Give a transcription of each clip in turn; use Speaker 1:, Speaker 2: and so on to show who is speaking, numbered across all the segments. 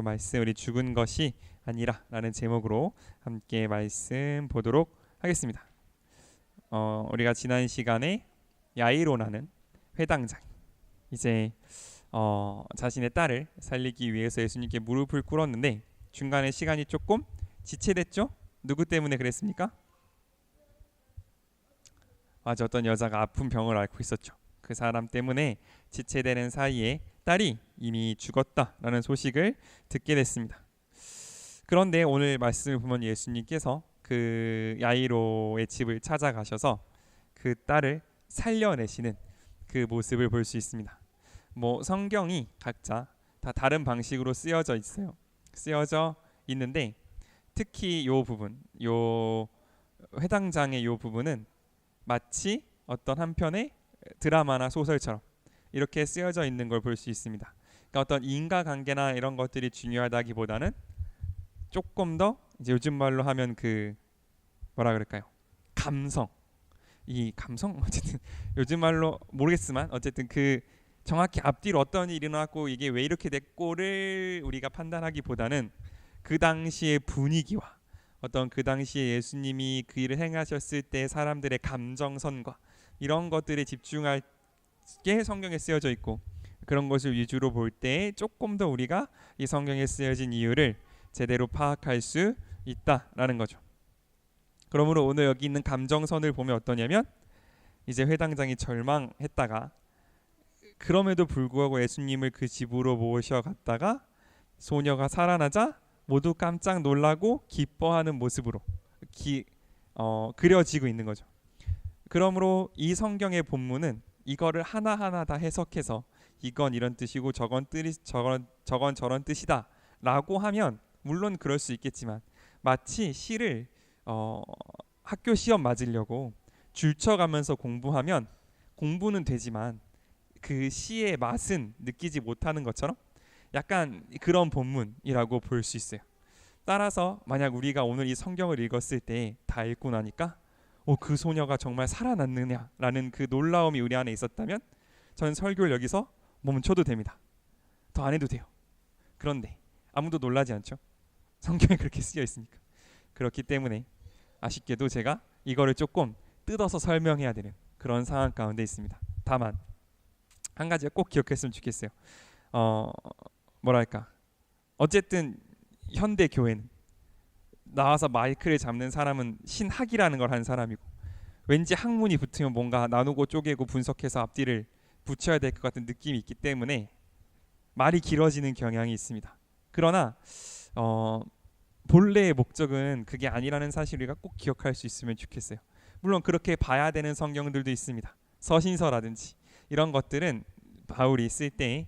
Speaker 1: 오늘 말씀 우리 죽은 것이 아니라 라는 제목으로 함께 말씀 보도록 하겠습니다. 우리가 지난 시간에 야이로라는 회당장 이제 자신의 딸을 살리기 위해서 예수님께 무릎을 꿇었는데 중간에 시간이 조금 지체됐죠? 누구 때문에 그랬습니까? 맞아, 어떤 여자가 아픈 병을 앓고 있었죠. 그 사람 때문에 지체되는 사이에 딸이 이미 죽었다라는 소식을 듣게 됐습니다. 그런데 오늘 말씀을 보면 예수님께서 그 야이로의 집을 찾아가셔서 그 딸을 살려내시는 그 모습을 볼 수 있습니다. 성경이 각자 다 다른 방식으로 쓰여져 있어요. 쓰여져 있는데 특히 요 부분, 요 회당장의 요 부분은 마치 어떤 한편의 드라마나 소설처럼 이렇게 쓰여져 있는 걸 볼 수 있습니다. 그러니까 어떤 인과관계나 이런 것들이 중요하다기보다는 조금 더 이제 요즘 말로 하면 그 뭐라 그럴까요? 감성. 이 감성 어쨌든 요즘 말로 모르겠지만 어쨌든 그 정확히 앞뒤로 어떤 일이 일어났고 이게 왜 이렇게 됐고를 우리가 판단하기보다는 그 당시의 분위기와 어떤 그 당시에 예수님이 그 일을 행하셨을 때 사람들의 감정선과 이런 것들에 집중할 게 성경에 쓰여져 있고 그런 것을 위주로 볼 때 조금 더 우리가 이 성경에 쓰여진 이유를 제대로 파악할 수 있다라는 거죠. 그러므로 오늘 여기 있는 감정선을 보면 어떠냐면 이제 회당장이 절망했다가 그럼에도 불구하고 예수님을 그 집으로 모셔갔다가 소녀가 살아나자 모두 깜짝 놀라고 기뻐하는 모습으로 그려지고 있는 거죠. 그러므로 이 성경의 본문은 이거를 하나하나 다 해석해서 이건 이런 뜻이고 저건 저런 뜻이다 라고 하면 물론 그럴 수 있겠지만 마치 시를 학교 시험 맞으려고 줄쳐가면서 공부하면 공부는 되지만 그 시의 맛은 느끼지 못하는 것처럼 약간 그런 본문이라고 볼 수 있어요. 따라서 만약 우리가 오늘 이 성경을 읽었을 때 다 읽고 나니까 그 소녀가 정말 살아났느냐라는 그 놀라움이 우리 안에 있었다면 저는 설교를 여기서 멈춰도 됩니다. 더 안 해도 돼요. 그런데 아무도 놀라지 않죠? 성경에 그렇게 쓰여 있으니까. 그렇기 때문에 아쉽게도 제가 이거를 조금 뜯어서 설명해야 되는 그런 상황 가운데 있습니다. 다만 한 가지 꼭 기억했으면 좋겠어요. 어쨌든 현대 교회는 나와서 마이크를 잡는 사람은 신학이라는 걸 한 사람이고 왠지 학문이 붙으면 뭔가 나누고 쪼개고 분석해서 앞뒤를 붙여야 될 것 같은 느낌이 있기 때문에 말이 길어지는 경향이 있습니다. 그러나 본래의 목적은 그게 아니라는 사실을 우리가 꼭 기억할 수 있으면 좋겠어요. 물론 그렇게 봐야 되는 성경들도 있습니다. 서신서라든지 이런 것들은 바울이 쓸 때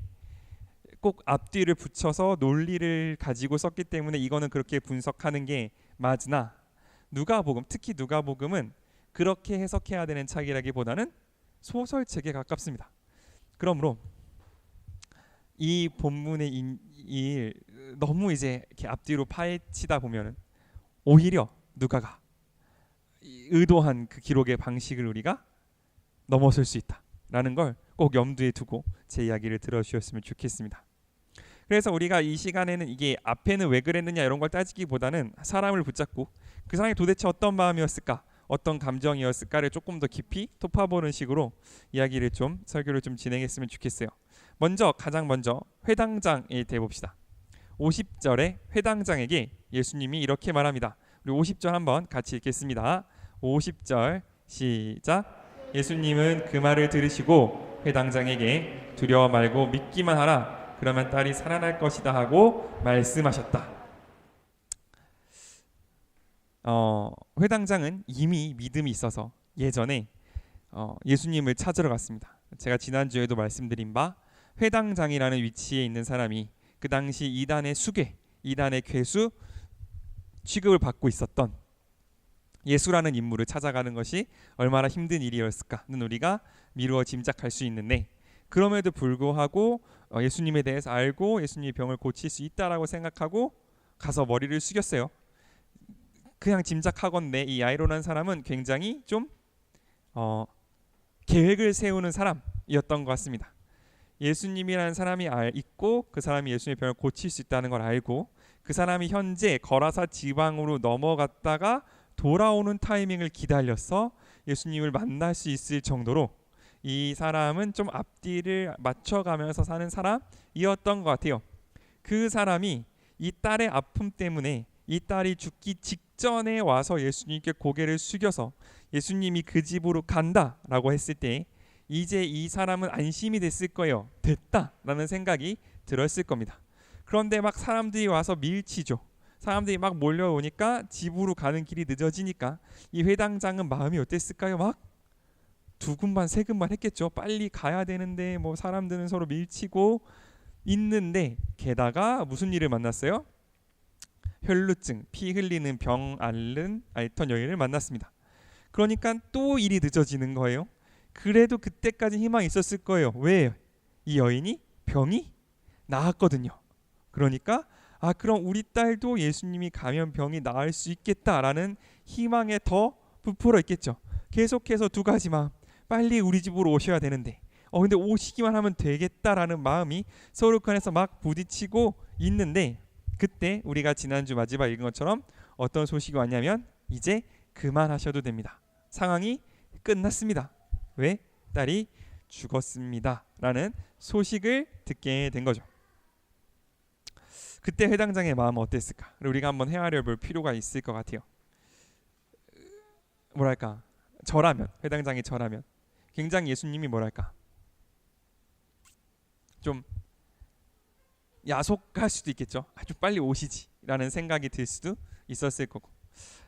Speaker 1: 꼭 앞뒤를 붙여서 논리를 가지고 썼기 때문에 이거는 그렇게 분석하는 게 맞으나 누가복음, 특히 누가복음은 그렇게 해석해야 되는 책이라기보다는 소설책에 가깝습니다. 그러므로 이 본문의 일 너무 이제 이렇게 앞뒤로 파헤치다 보면은 오히려 누가가 의도한 그 기록의 방식을 우리가 넘어설 수 있다라는 걸 꼭 염두에 두고 제 이야기를 들어주셨으면 좋겠습니다. 그래서 우리가 이 시간에는 이게 앞에는 왜 그랬느냐 이런 걸 따지기보다는 사람을 붙잡고 그 사람이 도대체 어떤 마음이었을까, 어떤 감정이었을까를 조금 더 깊이 톱파보는 식으로 이야기를 설교를 좀 진행했으면 좋겠어요. 가장 먼저 회당장에 대해 봅시다. 50절에 회당장에게 예수님이 이렇게 말합니다. 우리 50절 한번 같이 읽겠습니다. 50절 시작. 예수님은 그 말을 들으시고 회당장에게 두려워 말고 믿기만 하라. 그러면 딸이 살아날 것이다 하고 말씀하셨다. 회당장은 이미 믿음이 있어서 예전에 예수님을 찾으러 갔습니다. 제가 지난주에도 말씀드린 바 회당장이라는 위치에 있는 사람이 그 당시 이단의 수괴, 이단의 괴수 취급을 받고 있었던 예수라는 인물을 찾아가는 것이 얼마나 힘든 일이었을까는 우리가 미루어 짐작할 수 있는데 그럼에도 불구하고 예수님에 대해서 알고 예수님이 병을 고칠 수 있다라고 생각하고 가서 머리를 숙였어요. 그냥 짐작하건대 이 야이로라는 사람은 굉장히 좀 계획을 세우는 사람이었던 것 같습니다. 예수님이라는 사람이 있고 그 사람이 예수님의 병을 고칠 수 있다는 걸 알고 그 사람이 현재 거라사 지방으로 넘어갔다가 돌아오는 타이밍을 기다려서 예수님을 만날 수 있을 정도로 이 사람은 좀 앞뒤를 맞춰가면서 사는 사람이었던 것 같아요. 그 사람이 이 딸의 아픔 때문에 이 딸이 죽기 직전에 와서 예수님께 고개를 숙여서 예수님이 그 집으로 간다라고 했을 때 이제 이 사람은 안심이 됐을 거예요. 됐다라는 생각이 들었을 겁니다. 그런데 막 사람들이 와서 밀치죠. 사람들이 막 몰려오니까 집으로 가는 길이 늦어지니까 이 회당장은 마음이 어땠을까요? 막 두근반 세근반 했겠죠. 빨리 가야 되는데 뭐 사람들은 서로 밀치고 있는데 게다가 무슨 일을 만났어요? 혈루증, 피 흘리는 병 앓던 여인을 만났습니다. 그러니까 또 일이 늦어지는 거예요. 그래도 그때까지 희망이 있었을 거예요. 왜? 이 여인이 병이 나았거든요. 그러니까 그럼 우리 딸도 예수님이 가면 병이 나을 수 있겠다라는 희망에 더 부풀어 있겠죠. 계속해서 두 가지 마음. 빨리 우리 집으로 오셔야 되는데 근데 오시기만 하면 되겠다라는 마음이 서로 간에서 막 부딪히고 있는데 그때 우리가 지난주 마지막 읽은 것처럼 어떤 소식이 왔냐면 이제 그만하셔도 됩니다. 상황이 끝났습니다. 왜? 딸이 죽었습니다 라는 소식을 듣게 된 거죠. 그때 회당장의 마음은 어땠을까? 우리가 한번 헤아려 볼 필요가 있을 것 같아요. 뭐랄까, 회당장이 저라면 굉장히 예수님이 뭐랄까 좀 야속할 수도 있겠죠. 아주 빨리 오시지 라는 생각이 들 수도 있었을 거고,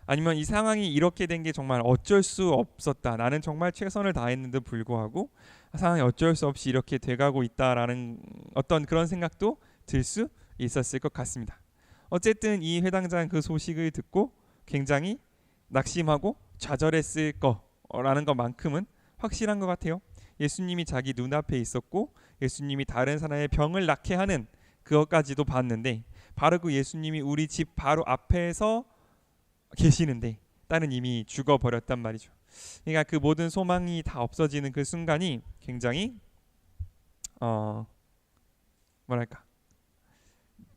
Speaker 1: 아니면 이 상황이 이렇게 된 게 정말 어쩔 수 없었다, 나는 정말 최선을 다했는데도 불구하고 상황이 어쩔 수 없이 이렇게 돼가고 있다라는 어떤 그런 생각도 들 수 있었을 것 같습니다. 어쨌든 이 회당장 그 소식을 듣고 굉장히 낙심하고 좌절했을 거라는 것만큼은 확실한 것 같아요. 예수님이 자기 눈앞에 있었고 예수님이 다른 사람의 병을 낫게 하는 그것까지도 봤는데 바로 그 예수님이 우리 집 바로 앞에서 계시는데 딸은 이미 죽어버렸단 말이죠. 그러니까 그 모든 소망이 다 없어지는 그 순간이 굉장히 뭐랄까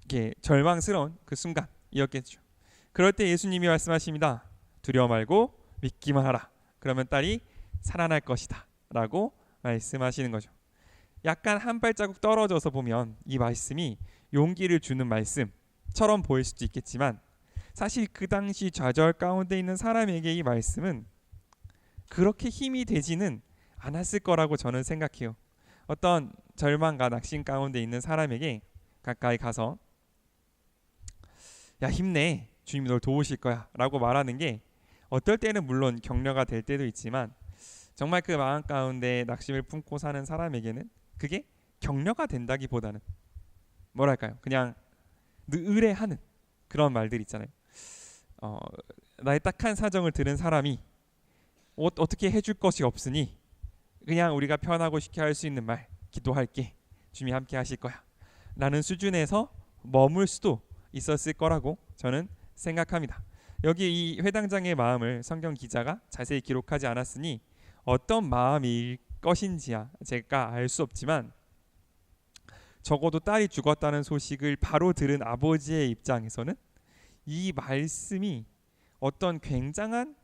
Speaker 1: 이게 절망스러운 그 순간이었겠죠. 그럴 때 예수님이 말씀하십니다. 두려워 말고 믿기만 하라. 그러면 딸이 살아날 것이다 라고 말씀하시는 거죠. 약간 한 발자국 떨어져서 보면 이 말씀이 용기를 주는 말씀처럼 보일 수도 있겠지만 사실 그 당시 좌절 가운데 있는 사람에게 이 말씀은 그렇게 힘이 되지는 않았을 거라고 저는 생각해요. 어떤 절망과 낙심 가운데 있는 사람에게 가까이 가서 야 힘내, 주님이 널 도우실 거야 라고 말하는 게 어떨 때는 물론 격려가 될 때도 있지만 정말 그 마음 가운데 낙심을 품고 사는 사람에게는 그게 격려가 된다기보다는 뭐랄까요, 그냥 의뢰하는 그런 말들 있잖아요. 나의 딱한 사정을 들은 사람이 어떻게 해줄 것이 없으니 그냥 우리가 편하고 쉽게 할 수 있는 말, 기도할게, 주님이 함께 하실 거야 라는 수준에서 머물 수도 있었을 거라고 저는 생각합니다. 여기 이 회당장의 마음을 성경 기자가 자세히 기록하지 않았으니 어떤 마음일 것인지야 제가 알 수 없지만 적어도 딸이 죽었다는 소식을 바로 들은 아버지의 입장에서는 이 말씀이 어떤 굉장한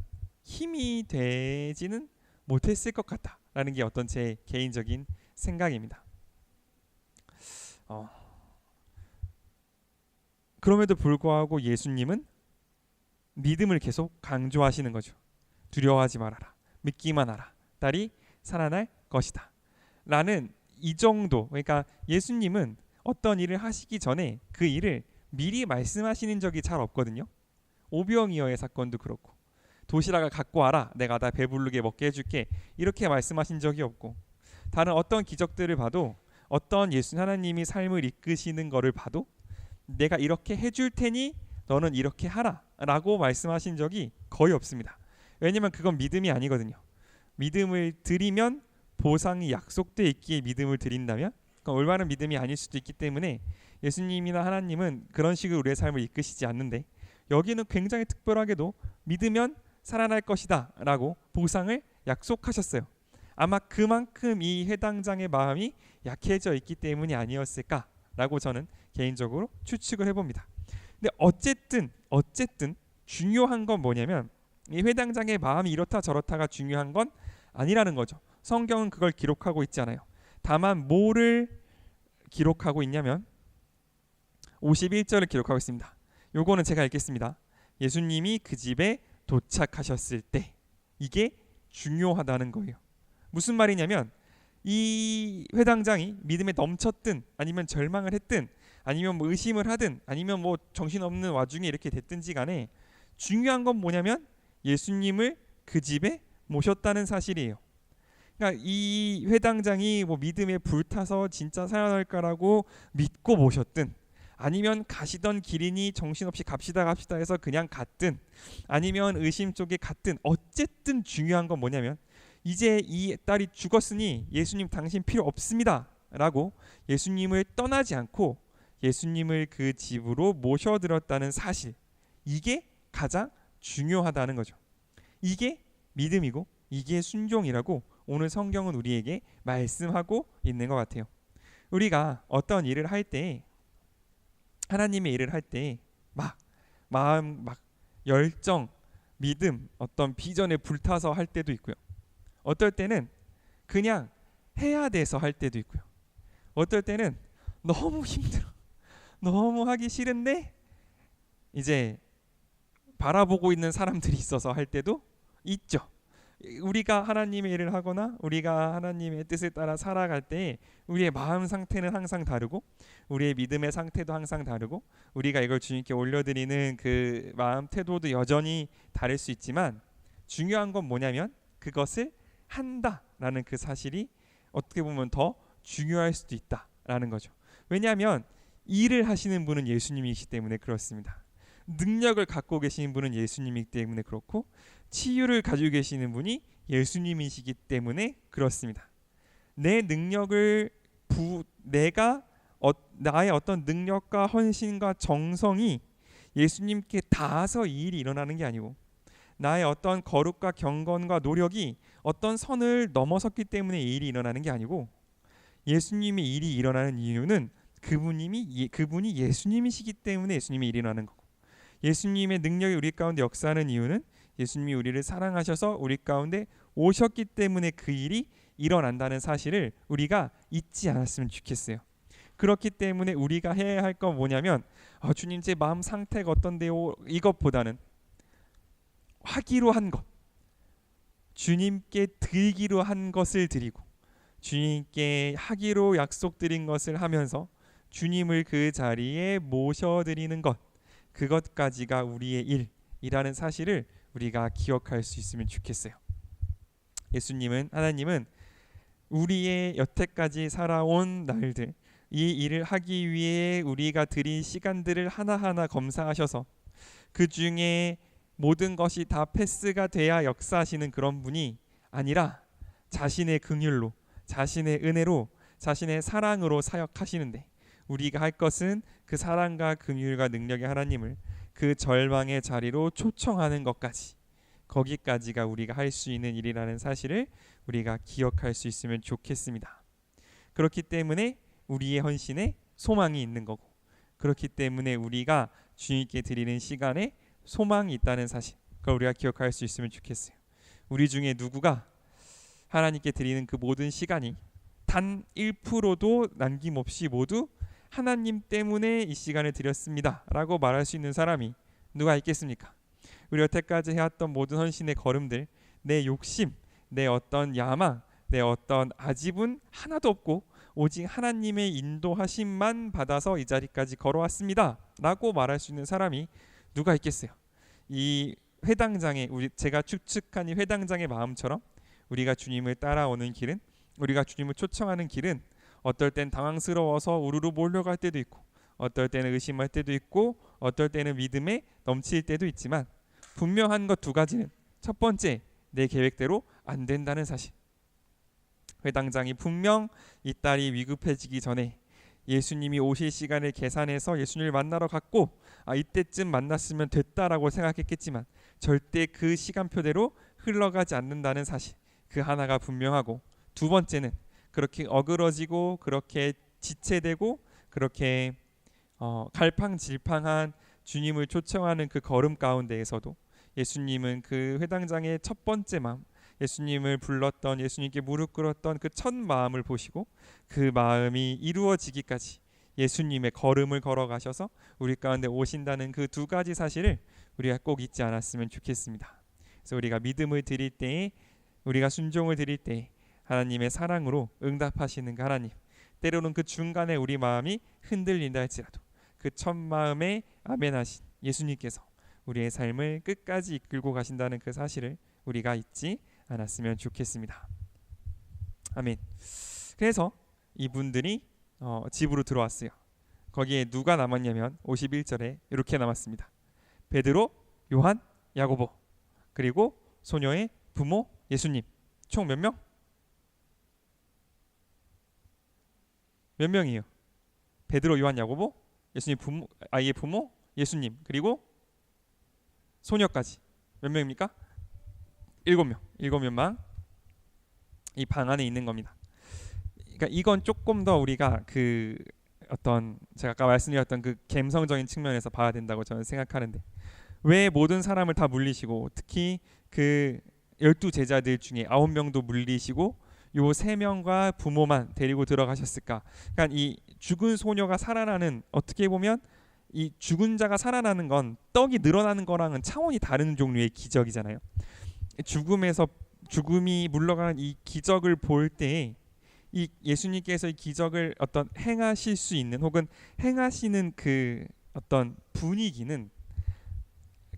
Speaker 1: 힘이 되지는 못했을 것 같다라는 게 어떤 제 개인적인 생각입니다. 그럼에도 불구하고 예수님은 믿음을 계속 강조하시는 거죠. 두려워하지 말아라, 믿기만 하라, 딸이 살아날 것이다 라는 이 정도, 그러니까 예수님은 어떤 일을 하시기 전에 그 일을 미리 말씀하시는 적이 잘 없거든요. 오병이어의 사건도 그렇고 도시락을 갖고 와라, 내가 다 배부르게 먹게 해줄게 이렇게 말씀하신 적이 없고, 다른 어떤 기적들을 봐도 어떤 예수 하나님이 삶을 이끄시는 거를 봐도 내가 이렇게 해줄 테니 너는 이렇게 하라 라고 말씀하신 적이 거의 없습니다. 왜냐면 그건 믿음이 아니거든요. 믿음을 드리면 보상이 약속돼 있기에 믿음을 드린다면 그건 올바른 믿음이 아닐 수도 있기 때문에 예수님이나 하나님은 그런 식으로 우리의 삶을 이끄시지 않는데 여기는 굉장히 특별하게도 믿으면 살아날 것이다 라고 보상을 약속하셨어요. 아마 그만큼 이 회당장의 마음이 약해져 있기 때문이 아니었을까라고 저는 개인적으로 추측을 해봅니다. 근데 어쨌든 중요한 건 뭐냐면 이 회당장의 마음이 이렇다 저렇다가 중요한 건 아니라는 거죠. 성경은 그걸 기록하고 있지 않아요. 다만 뭐를 기록하고 있냐면 51절을 기록하고 있습니다. 요거는 제가 읽겠습니다. 예수님이 그 집에 도착하셨을 때, 이게 중요하다는 거예요. 무슨 말이냐면 이 회당장이 믿음에 넘쳤든 아니면 절망을 했든 아니면 뭐 의심을 하든 아니면 뭐 정신없는 와중에 이렇게 됐든지 간에 중요한 건 뭐냐면 예수님을 그 집에 모셨다는 사실이에요. 그러니까 이 회당장이 뭐 믿음에 불타서 진짜 살아날까라고 믿고 모셨든 아니면 가시던 길이니 정신없이 갑시다 해서 그냥 갔든 아니면 의심 쪽에 갔든 어쨌든 중요한 건 뭐냐면 이제 이 딸이 죽었으니 예수님 당신 필요 없습니다 라고 예수님을 떠나지 않고 예수님을 그 집으로 모셔들었다는 사실, 이게 가장 중요하다는 거죠. 이게 믿음이고 이게 순종이라고 오늘 성경은 우리에게 말씀하고 있는 것 같아요. 우리가 어떤 일을 할 때, 하나님의 일을 할 때 막 마음, 막 열정, 믿음, 어떤 비전에 불타서 할 때도 있고요. 어떨 때는 그냥 해야 돼서 할 때도 있고요. 어떨 때는 너무 힘들어, 너무 하기 싫은데 이제 바라보고 있는 사람들이 있어서 할 때도 있죠. 우리가 하나님의 일을 하거나 우리가 하나님의 뜻에 따라 살아갈 때 우리의 마음 상태는 항상 다르고 우리의 믿음의 상태도 항상 다르고 우리가 이걸 주님께 올려드리는 그 마음 태도도 여전히 다를 수 있지만 중요한 건 뭐냐면 그것을 한다라는 그 사실이 어떻게 보면 더 중요할 수도 있다라는 거죠. 왜냐하면 일을 하시는 분은 예수님이시기 때문에 그렇습니다. 능력을 갖고 계시는 분은 예수님이기 때문에 그렇고 치유를 가지고 계시는 분이 예수님이시기 때문에 그렇습니다. 내 능력을 나의 어떤 능력과 헌신과 정성이 예수님께 닿아서 이 일이 일어나는 게 아니고 나의 어떤 거룩과 경건과 노력이 어떤 선을 넘어섰기 때문에 이 일이 일어나는 게 아니고 예수님의 일이 일어나는 이유는 그분이 예수님이시기 때문에 예수님의 일이 일어나는 거고 예수님의 능력이 우리 가운데 역사하는 이유는 예수님이 우리를 사랑하셔서 우리 가운데 오셨기 때문에 그 일이 일어난다는 사실을 우리가 잊지 않았으면 좋겠어요. 그렇기 때문에 우리가 해야 할 건 뭐냐면 주님 제 마음 상태가 어떤데요? 이것보다는 하기로 한 것, 주님께 드리기로 한 것을 드리고 주님께 하기로 약속드린 것을 하면서 주님을 그 자리에 모셔드리는 것, 그것까지가 우리의 일이라는 사실을 우리가 기억할 수 있으면 좋겠어요. 하나님은 우리의 여태까지 살아온 날들, 이 일을 하기 위해 우리가 드린 시간들을 하나하나 검사하셔서 그 중에 모든 것이 다 패스가 돼야 역사하시는 그런 분이 아니라 자신의 긍휼로, 자신의 은혜로, 자신의 사랑으로 사역하시는데 우리가 할 것은 그 사랑과 긍휼과 능력의 하나님을 그 절망의 자리로 초청하는 것까지, 거기까지가 우리가 할 수 있는 일이라는 사실을 우리가 기억할 수 있으면 좋겠습니다. 그렇기 때문에 우리의 헌신에 소망이 있는 거고, 그렇기 때문에 우리가 주님께 드리는 시간에 소망이 있다는 사실, 그걸 우리가 기억할 수 있으면 좋겠어요. 우리 중에 누구가 하나님께 드리는 그 모든 시간이 단 1%도 남김없이 모두 하나님 때문에 이 시간을 드렸습니다 라고 말할 수 있는 사람이 누가 있겠습니까? 우리 여태까지 해왔던 모든 헌신의 걸음들, 내 욕심, 내 어떤 야망, 내 어떤 아집은 하나도 없고 오직 하나님의 인도하심만 받아서 이 자리까지 걸어왔습니다 라고 말할 수 있는 사람이 누가 있겠어요? 이 회당장의, 제가 추측한 이 회당장의 마음처럼 우리가 주님을 따라오는 길은, 우리가 주님을 초청하는 길은 어떨 땐 당황스러워서 우르르 몰려갈 때도 있고, 어떨 때는 의심할 때도 있고, 어떨 때는 믿음에 넘칠 때도 있지만 분명한 것 두 가지는, 첫 번째, 내 계획대로 안 된다는 사실. 회당장이 분명 이 딸이 위급해지기 전에 예수님이 오실 시간을 계산해서 예수님을 만나러 갔고 이때쯤 만났으면 됐다라고 생각했겠지만 절대 그 시간표대로 흘러가지 않는다는 사실, 그 하나가 분명하고, 두 번째는 그렇게 어그러지고 그렇게 지체되고 그렇게 갈팡질팡한 주님을 초청하는 그 걸음 가운데에서도 예수님은 그 회당장의 첫 번째 마음, 예수님을 불렀던, 예수님께 무릎 꿇었던 그 첫 마음을 보시고 그 마음이 이루어지기까지 예수님의 걸음을 걸어가셔서 우리 가운데 오신다는 그 두 가지 사실을 우리가 꼭 잊지 않았으면 좋겠습니다. 그래서 우리가 믿음을 드릴 때에, 우리가 순종을 드릴 때에 하나님의 사랑으로 응답하시는 그 하나님, 때로는 그 중간에 우리 마음이 흔들린다 할지라도 그 첫 마음에 아멘하신 예수님께서 우리의 삶을 끝까지 이끌고 가신다는 그 사실을 우리가 잊지 않았으면 좋겠습니다. 아멘. 그래서 이분들이 집으로 들어왔어요. 거기에 누가 남았냐면 51절에 이렇게 남았습니다. 베드로, 요한, 야고보, 그리고 소녀의 부모 예수님. 총 몇 명? 몇 명이에요? 베드로, 요한, 야고보, 예수님 부모, 아이의 부모, 예수님, 그리고 소녀까지 몇 명입니까? 7명. 7명만 이 방 안에 있는 겁니다. 그러니까 이건 조금 더 우리가 그 어떤 제가 아까 말씀드렸던 그 감성적인 측면에서 봐야 된다고 저는 생각하는데, 왜 모든 사람을 다 물리시고 특히 그 12제자들 중에 9명도 물리시고 요 3명과 부모만 데리고 들어가셨을까? 그러니까 이 죽은 소녀가 살아나는, 어떻게 보면 이 죽은 자가 살아나는 건 떡이 늘어나는 거랑은 차원이 다른 종류의 기적이잖아요. 죽음이 물러가는 이 기적을 볼 때 이 예수님께서 이 기적을 어떤 행하실 수 있는, 혹은 행하시는 그 어떤 분위기는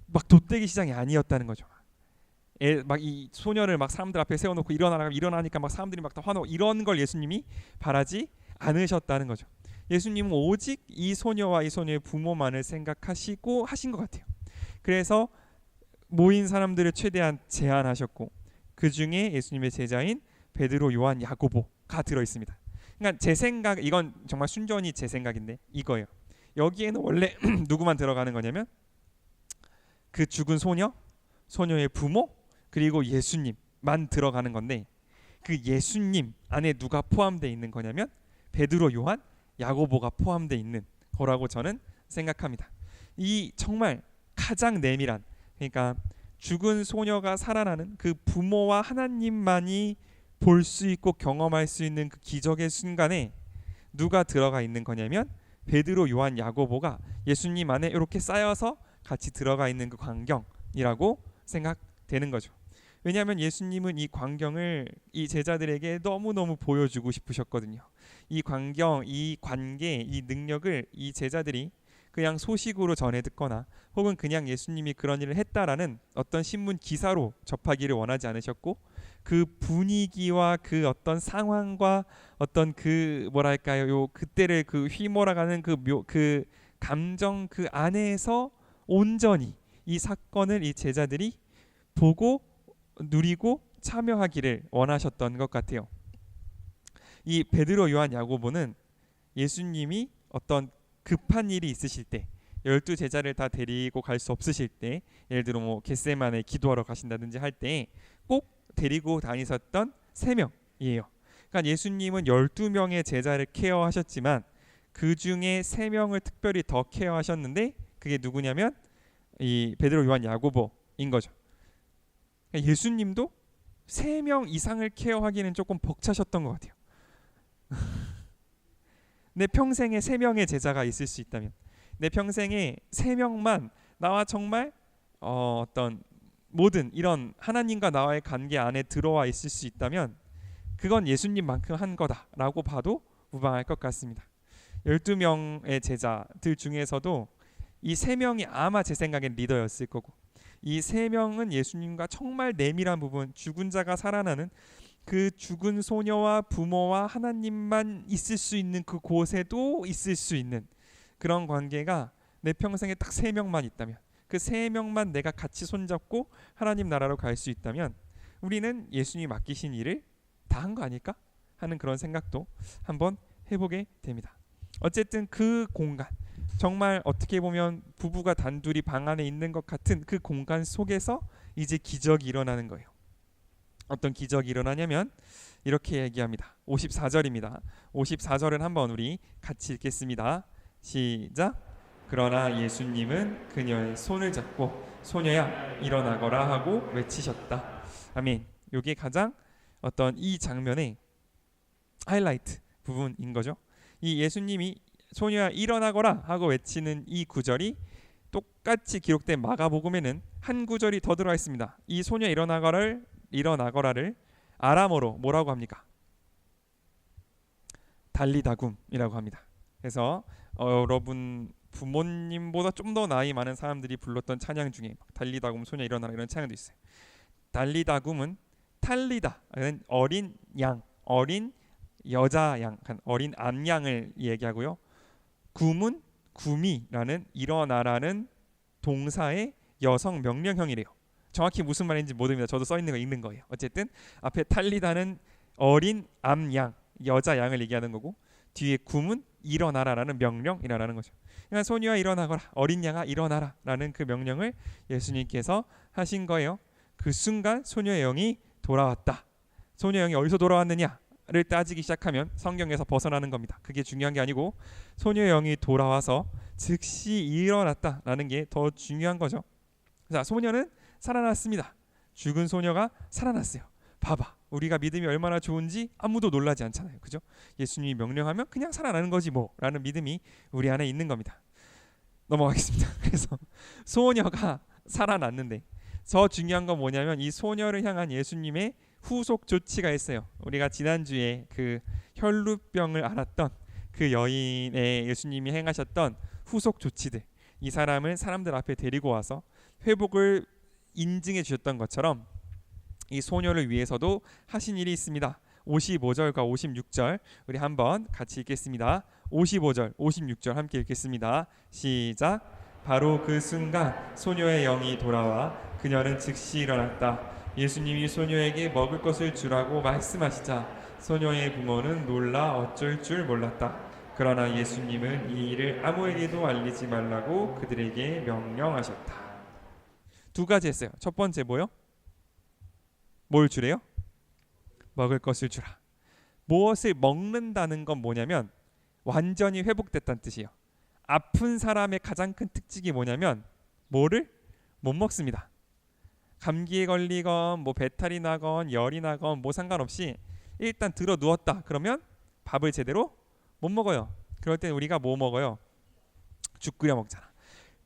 Speaker 1: 막 돗대기 시장이 아니었다는 거죠. 막 이 소녀를 막 사람들 앞에 세워놓고 일어나니까 막 사람들이 막 다 화나고 이런 걸 예수님이 바라지 않으셨다는 거죠. 예수님은 오직 이 소녀와 이 소녀의 부모만을 생각하시고 하신 것 같아요. 그래서 모인 사람들을 최대한 제한하셨고 그 중에 예수님의 제자인 베드로, 요한, 야고보가 들어있습니다. 그러니까 제 생각, 이건 정말 순전히 제 생각인데 이거예요. 여기에는 원래 누구만 들어가는 거냐면 그 죽은 소녀의 부모, 그리고 예수님만 들어가는 건데, 그 예수님 안에 누가 포함되어 있는 거냐면 베드로, 요한, 야고보가 포함되어 있는 거라고 저는 생각합니다. 이 정말 가장 내밀한, 그러니까 죽은 소녀가 살아나는 그 부모와 하나님만이 볼 수 있고 경험할 수 있는 그 기적의 순간에 누가 들어가 있는 거냐면 베드로, 요한, 야고보가 예수님 안에 이렇게 쌓여서 같이 들어가 있는 그 광경이라고 생각되는 거죠. 왜냐하면 예수님은 이 광경을 이 제자들에게 너무너무 보여주고 싶으셨거든요. 이 광경, 이 관계, 이 능력을 이 제자들이 그냥 소식으로 전해 듣거나 혹은 그냥 예수님이 그런 일을 했다라는 어떤 신문 기사로 접하기를 원하지 않으셨고, 그 분위기와 그 어떤 상황과 어떤 그 뭐랄까요, 요 그때를 그 휘몰아가는 그 감정 그 안에서 온전히 이 사건을 이 제자들이 보고 누리고 참여하기를 원하셨던 것 같아요. 이 베드로, 요한, 야고보는 예수님이 어떤 급한 일이 있으실 때, 12제자를 다 데리고 갈 수 없으실 때, 예를 들어 뭐 겟세마네 기도하러 가신다든지 할 때 꼭 데리고 다니셨던 3명이에요. 그러니까 예수님은 12명의 제자를 케어하셨지만 그 중에 3명을 특별히 더 케어하셨는데, 그게 누구냐면 이 베드로, 요한, 야고보인 거죠. 그러니까 예수님도 3명 이상을 케어하기는 조금 벅차셨던 것 같아요. 내 평생에 3명의 제자가 있을 수 있다면, 내 평생에 3명만 나와 정말 어떤 모든 이런 하나님과 나와의 관계 안에 들어와 있을 수 있다면 그건 예수님만큼 한 거다라고 봐도 무방할 것 같습니다. 12명의 제자들 중에서도 이 3명이 아마 제 생각엔 리더였을 거고, 이 3명은 예수님과 정말 내밀한 부분, 죽은 자가 살아나는 그 죽은 소녀와 부모와 하나님만 있을 수 있는 그 곳에도 있을 수 있는 그런 관계가 내 평생에 딱 3명만 있다면, 그 3명만 내가 같이 손잡고 하나님 나라로 갈 수 있다면 우리는 예수님이 맡기신 일을 다 한 거 아닐까 하는 그런 생각도 한번 해보게 됩니다. 어쨌든 그 공간, 정말 어떻게 보면 부부가 단둘이 방 안에 있는 것 같은 그 공간 속에서 이제 기적이 일어나는 거예요. 어떤 기적이 일어나냐면 이렇게 얘기합니다. 54절입니다. 54절은 한번 우리 같이 읽겠습니다. 시작. 그러나 예수님은 그녀의 손을 잡고 소녀야 일어나거라 하고 외치셨다. 아멘. 이게 가장 어떤 이 장면의 하이라이트 부분인 거죠. 이 예수님이 소녀야 일어나거라 하고 외치는 이 구절이 똑같이 기록된 마가복음에는 한 구절이 더 들어가 있습니다. 이 소녀 일어나거라를 아람어로 뭐라고 합니까? 달리다굼이라고 합니다. 그래서 여러분 부모님보다 좀 더 나이 많은 사람들이 불렀던 찬양 중에 달리다굼 소녀 일어나라 이런 찬양도 있어요. 달리다굼은 탈리다, 어린 양, 어린 여자 양, 어린 암양을 얘기하고요. 굼은 구미라는 일어나라는 동사의 여성 명령형이래요. 정확히 무슨 말인지 모릅니다. 저도 써 있는 거 읽는 거예요. 어쨌든 앞에 탈리다는 어린 암양, 여자 양을 얘기하는 거고 뒤에 굼은 일어나라라는 명령이라는 거죠. 그러니까 소녀야 일어나거라, 어린 양아 일어나라라는 그 명령을 예수님께서 하신 거예요. 그 순간 소녀의 영이 돌아왔다. 소녀의 영이 어디서 돌아왔느냐를 따지기 시작하면 성경에서 벗어나는 겁니다. 그게 중요한 게 아니고 소녀의 영이 돌아와서 즉시 일어났다라는 게 더 중요한 거죠. 자, 소녀는 살아났습니다. 죽은 소녀가 살아났어요. 봐봐, 우리가 믿음이 얼마나 좋은지 아무도 놀라지 않잖아요. 그죠? 예수님이 명령하면 그냥 살아나는 거지 뭐 라는 믿음이 우리 안에 있는 겁니다. 넘어가겠습니다. 그래서 소녀가 살아났는데 더 중요한 건 뭐냐면 이 소녀를 향한 예수님의 후속 조치가 있어요. 우리가 지난주에 그 혈루병을 앓았던 그 여인의 예수님이 행하셨던 후속 조치들, 이 사람을 사람들 앞에 데리고 와서 회복을 인증해 주셨던 것처럼 이 소녀를 위해서도 하신 일이 있습니다. 55절과 56절 우리 한번 같이 읽겠습니다. 55절, 56절 함께 읽겠습니다. 시작. 바로 그 순간 소녀의 영이 돌아와 그녀는 즉시 일어났다. 예수님이 소녀에게 먹을 것을 주라고 말씀하시자 소녀의 부모는 놀라 어쩔 줄 몰랐다. 그러나 예수님은 이 일을 아무에게도 알리지 말라고 그들에게 명령하셨다. 두 가지 했어요. 첫 번째 뭐요? 뭘 주래요? 먹을 것을 주라. 무엇을 먹는다는 건 뭐냐면 완전히 회복됐다는 뜻이에요. 아픈 사람의 가장 큰 특징이 뭐냐면 뭐를 못 먹습니다. 감기에 걸리건 뭐 배탈이 나건 열이 나건 뭐 상관없이 일단 들어 누웠다 그러면 밥을 제대로 못 먹어요. 그럴 때 우리가 뭐 먹어요? 죽 끓여 먹잖아.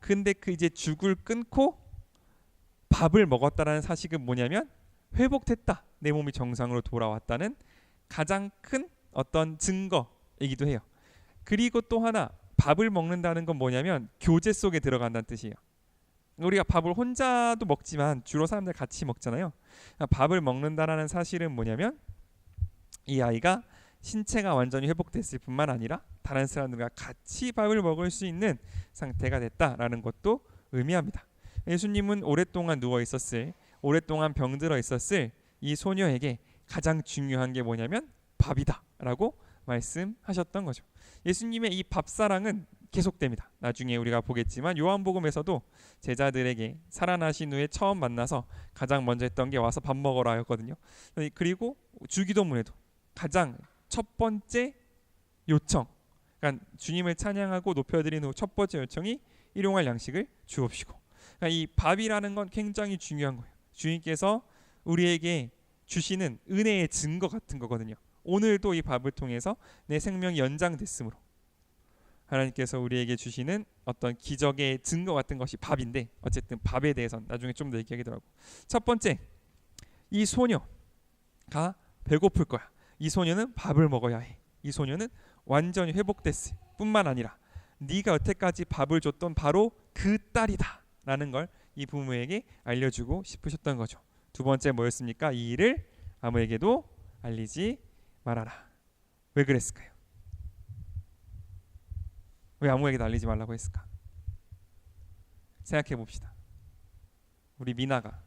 Speaker 1: 근데 그 이제 죽을 끊고 밥을 먹었다라는 사실은 뭐냐면 회복됐다, 내 몸이 정상으로 돌아왔다는 가장 큰 어떤 증거이기도 해요. 그리고 또 하나, 밥을 먹는다는 건 뭐냐면 교제 속에 들어간다는 뜻이에요. 우리가 밥을 혼자도 먹지만 주로 사람들 같이 먹잖아요. 밥을 먹는다라는 사실은 뭐냐면 이 아이가 신체가 완전히 회복됐을 뿐만 아니라 다른 사람들과 같이 밥을 먹을 수 있는 상태가 됐다라는 것도 의미합니다. 예수님은 오랫동안 누워 있었을, 오랫동안 병들어 있었을 이 소녀에게 가장 중요한 게 뭐냐면 밥이다라고 말씀하셨던 거죠. 예수님의 이 밥사랑은 계속됩니다. 나중에 우리가 보겠지만 요한복음에서도 제자들에게 살아나신 후에 처음 만나서 가장 먼저 했던 게 와서 밥 먹어라 였거든요. 그리고 주기도문에도 가장 첫 번째 요청, 그러니까 주님을 찬양하고 높여드린 후 첫 번째 요청이 일용할 양식을 주옵시고, 그러니까 이 밥이라는 건 굉장히 중요한 거예요. 주님께서 우리에게 주시는 은혜의 증거 같은 거거든요. 오늘도 이 밥을 통해서 내 생명이 연장됐으므로 하나님께서 우리에게 주시는 어떤 기적의 증거 같은 것이 밥인데, 어쨌든 밥에 대해서는 나중에 좀 더 얘기하겠더라고. 첫 번째, 이 소녀가 배고플 거야. 이 소녀는 밥을 먹어야 해. 이 소녀는 완전히 회복됐을 뿐만 아니라 네가 여태까지 밥을 줬던 바로 그 딸이다 라는 걸 이 부모에게 알려주고 싶으셨던 거죠. 두 번째 뭐였습니까? 이 일을 아무에게도 알리지 말아라. 왜 그랬을까요? 왜 아무에게도 알리지 말라고 했을까? 생각해 봅시다. 우리 미나가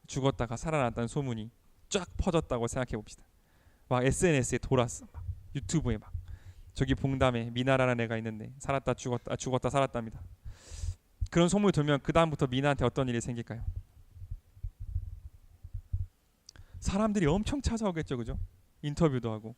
Speaker 1: 죽었다가 살아났다는 소문이 쫙 퍼졌다고 생각해 봅시다. 막 SNS에 돌았어. 막 유튜브에 막 저기 봉담에 미나라는 애가 있는데 살았다 죽었다 죽었다 살았답니다. 그런 소문이 돌면 그 다음부터 미나한테 어떤 일이 생길까요? 사람들이 엄청 찾아오겠죠, 그죠? 인터뷰도 하고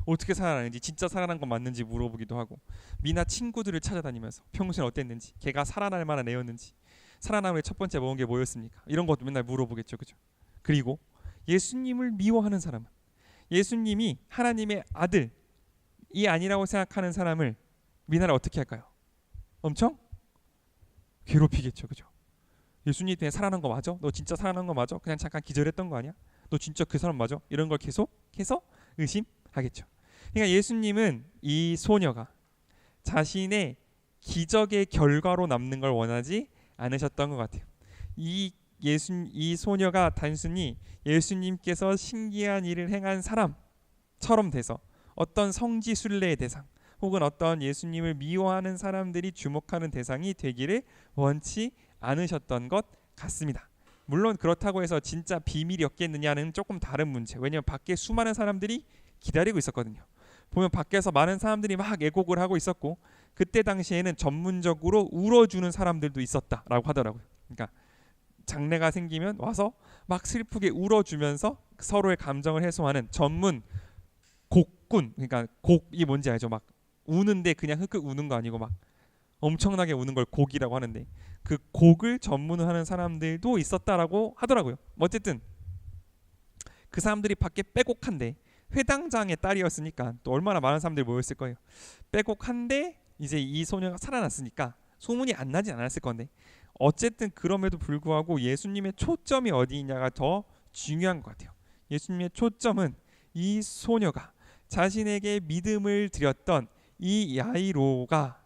Speaker 1: 어떻게 살아나는지, 진짜 살아난 건 맞는지 물어보기도 하고, 미나 친구들을 찾아다니면서 평소에 어땠는지, 걔가 살아날 만한 애였는지, 살아남을 첫 번째 먹은 게 뭐였습니까? 이런 것도 맨날 물어보겠죠, 그죠? 그리고 예수님을 미워하는 사람은, 예수님이 하나님의 아들이 아니라고 생각하는 사람을 미나를 어떻게 할까요? 엄청 괴롭히겠죠, 그죠? 예수님 때문에 살아난 거 맞아? 너 진짜 살아난 거 맞아? 그냥 잠깐 기절했던 거 아니야? 너 진짜 그 사람 맞아? 이런 걸 계속해서 의심하겠죠. 그러니까 예수님은 이 소녀가 자신의 기적의 결과로 남는 걸 원하지 않으셨던 것 같아요. 이 소녀가 단순히 예수님께서 신기한 일을 행한 사람처럼 돼서 어떤 성지 순례의 대상, 혹은 어떤 예수님을 미워하는 사람들이 주목하는 대상이 되기를 원치 않으셨던 것 같습니다. 물론 그렇다고 해서 진짜 비밀이었겠느냐는 조금 다른 문제. 왜냐하면 밖에 수많은 사람들이 기다리고 있었거든요. 보면 밖에서 많은 사람들이 막 애곡을 하고 있었고, 그때 당시에는 전문적으로 울어주는 사람들도 있었다라고 하더라고요. 그러니까 장례가 생기면 와서 막 슬프게 울어주면서 서로의 감정을 해소하는 전문 곡군, 그러니까 곡이 뭔지 알죠? 막 우는데 그냥 흑흑 우는 거 아니고 막 엄청나게 우는 걸 곡이라고 하는데, 그 곡을 전문하는 사람들도 있었다라고 하더라고요. 어쨌든 그 사람들이 밖에 빼곡한데, 회당장의 딸이었으니까 또 얼마나 많은 사람들이 모였을 거예요. 빼곡한데 이제 이 소녀가 살아났으니까 소문이 안 나진 않았을 건데, 어쨌든 그럼에도 불구하고 예수님의 초점이 어디 있냐가 더 중요한 것 같아요. 예수님의 초점은 이 소녀가 자신에게 믿음을 드렸던 이 야이로가,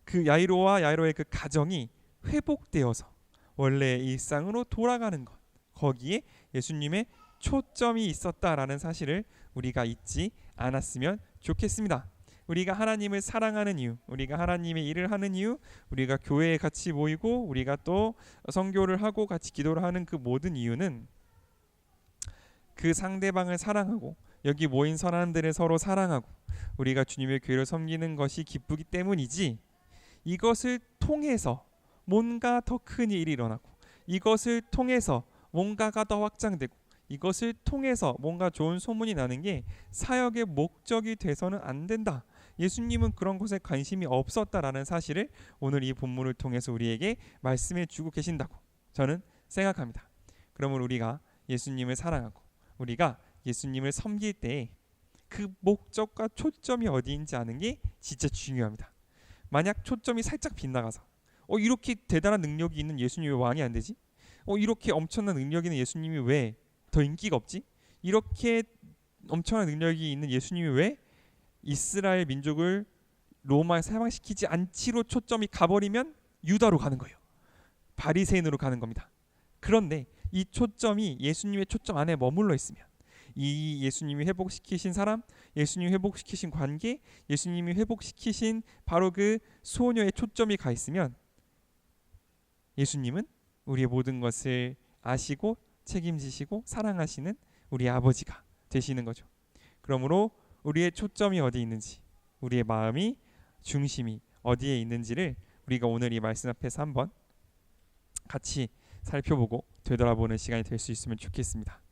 Speaker 1: 그 야이로와 야이로의 그 가정이 회복되어서 원래의 일상으로 돌아가는 것, 거기에 예수님의 초점이 있었다라는 사실을 우리가 잊지 않았으면 좋겠습니다. 우리가 하나님을 사랑하는 이유, 우리가 하나님의 일을 하는 이유, 우리가 교회에 같이 모이고 우리가 또 선교를 하고 같이 기도를 하는 그 모든 이유는 그 상대방을 사랑하고 여기 모인 사람들을 서로 사랑하고 우리가 주님의 교회를 섬기는 것이 기쁘기 때문이지, 이것을 통해서 뭔가 더 큰 일이 일어나고, 이것을 통해서 뭔가가 더 확장되고, 이것을 통해서 뭔가 좋은 소문이 나는 게 사역의 목적이 돼서는 안 된다. 예수님은 그런 것에 관심이 없었다라는 사실을 오늘 이 본문을 통해서 우리에게 말씀해 주고 계신다고 저는 생각합니다. 그러면 우리가 예수님을 사랑하고 우리가 예수님을 섬길 때 그 목적과 초점이 어디인지 아는 게 진짜 중요합니다. 만약 초점이 살짝 빗나가서 이렇게 대단한 능력이 있는 예수님이 왜 왕이 안 되지? 이렇게 엄청난 능력이 있는 예수님이 왜 더 인기가 없지? 이렇게 엄청난 능력이 있는 예수님이 왜 이스라엘 민족을 로마에 사망시키지 않지로 초점이 가버리면 유다로 가는 거예요. 바리새인으로 가는 겁니다. 그런데 이 초점이 예수님의 초점 안에 머물러 있으면, 이 예수님이 회복시키신 사람, 예수님이 회복시키신 관계, 예수님이 회복시키신 바로 그 소녀의 초점이 가 있으면 예수님은 우리의 모든 것을 아시고 책임지시고 사랑하시는 우리 아버지가 되시는 거죠. 그러므로 우리의 초점이 어디 있는지, 우리의 마음이, 중심이 어디에 있는지를 우리가 오늘 이 말씀 앞에서 한번 같이 살펴보고 되돌아보는 시간이 될 수 있으면 좋겠습니다.